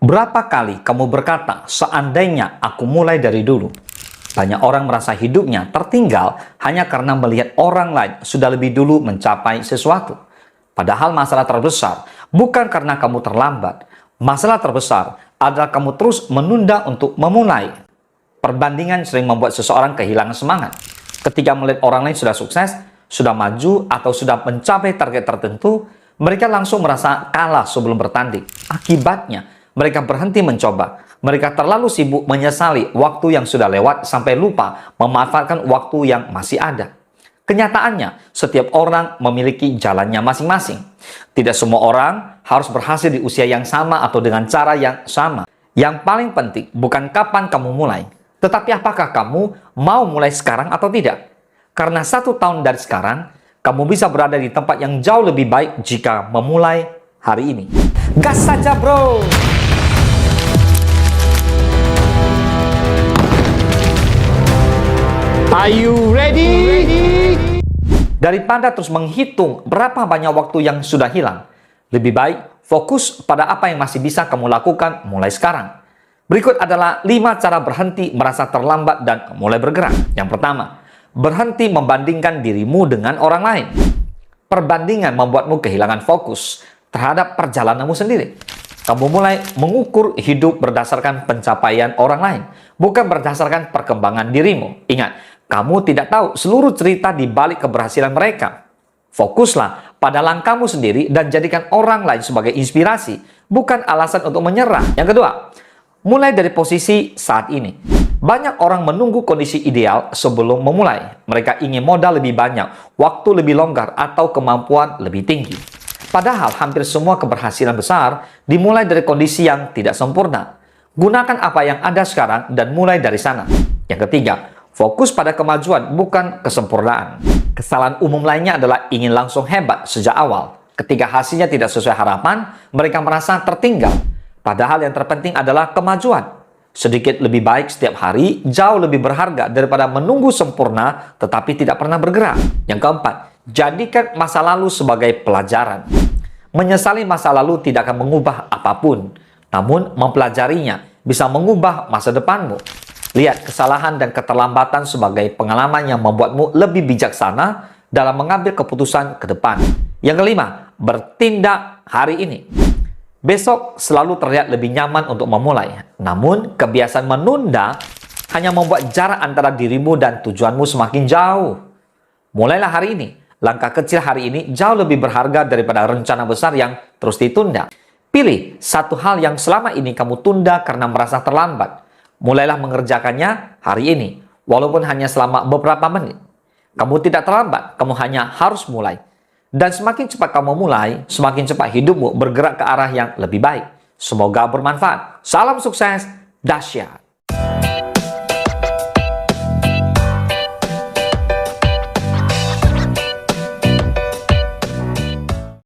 Berapa kali kamu berkata, seandainya aku mulai dari dulu? Banyak orang merasa hidupnya tertinggal hanya karena melihat orang lain sudah lebih dulu mencapai sesuatu. Padahal masalah terbesar bukan karena kamu terlambat. Masalah terbesar adalah kamu terus menunda untuk memulai. Perbandingan sering membuat seseorang kehilangan semangat. Ketika melihat orang lain sudah sukses, sudah maju, atau sudah mencapai target tertentu, mereka langsung merasa kalah sebelum bertanding. Akibatnya, mereka berhenti mencoba. Mereka terlalu sibuk menyesali waktu yang sudah lewat sampai lupa memanfaatkan waktu yang masih ada. Kenyataannya, setiap orang memiliki jalannya masing-masing. Tidak semua orang harus berhasil di usia yang sama atau dengan cara yang sama. Yang paling penting bukan kapan kamu mulai, tetapi apakah kamu mau mulai sekarang atau tidak. Karena 1 tahun dari sekarang, kamu bisa berada di tempat yang jauh lebih baik jika memulai hari ini. Gas saja, bro! Are you ready? Daripada terus menghitung berapa banyak waktu yang sudah hilang, lebih baik fokus pada apa yang masih bisa kamu lakukan mulai sekarang. Berikut adalah 5 cara berhenti merasa terlambat dan mulai bergerak. Yang pertama, berhenti membandingkan dirimu dengan orang lain. Perbandingan membuatmu kehilangan fokus terhadap perjalananmu sendiri. Kamu mulai mengukur hidup berdasarkan pencapaian orang lain, bukan berdasarkan perkembangan dirimu. Ingat, kamu tidak tahu seluruh cerita di balik keberhasilan mereka. Fokuslah pada langkahmu sendiri dan jadikan orang lain sebagai inspirasi, bukan alasan untuk menyerah. Yang kedua, mulai dari posisi saat ini. Banyak orang menunggu kondisi ideal sebelum memulai. Mereka ingin modal lebih banyak, waktu lebih longgar, atau kemampuan lebih tinggi. Padahal hampir semua keberhasilan besar dimulai dari kondisi yang tidak sempurna. Gunakan apa yang ada sekarang dan mulai dari sana. Yang ketiga, fokus pada kemajuan, bukan kesempurnaan. Kesalahan umum lainnya adalah ingin langsung hebat sejak awal. Ketika hasilnya tidak sesuai harapan, mereka merasa tertinggal. Padahal yang terpenting adalah kemajuan. Sedikit lebih baik setiap hari jauh lebih berharga daripada menunggu sempurna tetapi tidak pernah bergerak. Yang keempat, jadikan masa lalu sebagai pelajaran. Menyesali masa lalu tidak akan mengubah apapun, namun mempelajarinya bisa mengubah masa depanmu. Lihat kesalahan dan keterlambatan sebagai pengalaman yang membuatmu lebih bijaksana dalam mengambil keputusan ke depan. Yang kelima, bertindak hari ini. Besok selalu terlihat lebih nyaman untuk memulai. Namun, kebiasaan menunda hanya membuat jarak antara dirimu dan tujuanmu semakin jauh. Mulailah hari ini. Langkah kecil hari ini jauh lebih berharga daripada rencana besar yang terus ditunda. Pilih satu hal yang selama ini kamu tunda karena merasa terlambat. Mulailah mengerjakannya hari ini, walaupun hanya selama beberapa menit. Kamu tidak terlambat, kamu hanya harus mulai. Dan semakin cepat kamu mulai, semakin cepat hidupmu bergerak ke arah yang lebih baik. Semoga bermanfaat. Salam sukses, dahsyat.